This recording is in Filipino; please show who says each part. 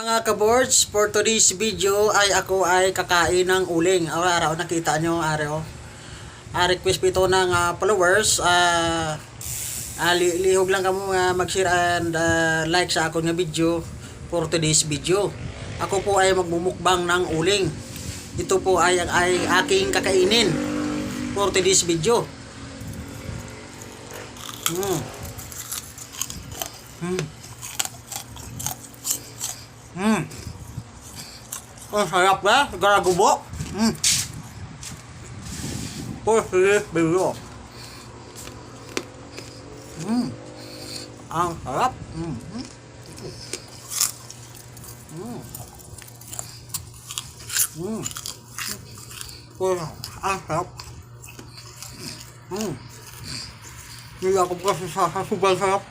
Speaker 1: Mga kaboards, for today's video ay ako ay kakain ng uling. Araw nakita nyo, araw. Request ito ng followers. Lihog lang kamo mag-share and like sa akong video for today's video. Ako po ay magmumukbang ng uling. Ito po ay aking kakainin for today's video. Ang sarap ba? Garagubo. For today's video. Ang sarap. Ang sarap. Hindi ako kasi sa sobrang sarap.